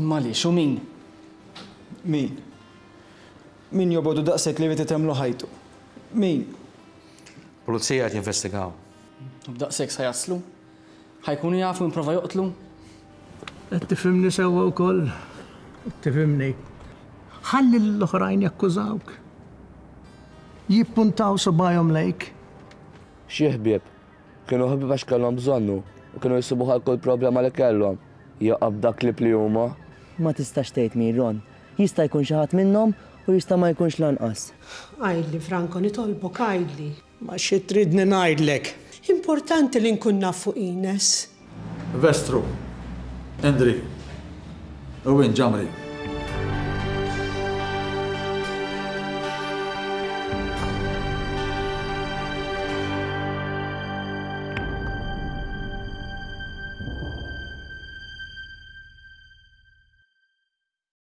Imma li, xu min? Min? Min jobodu daqshekk li rrid itemlu ħajtu? Min? Pulizija qed jinvestigaw. B'daqshekk sa jaslu? Ħajkunu jafu jipprova joqtlu? Qed tifhimni sewwa wkoll. Tifhimni. Ħalli l-oħrajn jakkużawk. Jippuntaw subajhom lejk. Xi ħbieb. Kienu ħbieb għax kellhom bżonnu u kienu jsibu ħal kull problema li kellhom. Jaqab dak li huma. Ma tistax tgħid min Ron. Jista' jkun xi ħadd minnhom u jista' ma jkunx lanqas. Għajdli, Franco, nitolbok għajdli. Ma xi tridni ngħidlek. Importanti li nkun naf fuq Ines. Vestru, Endri, u Ġamri.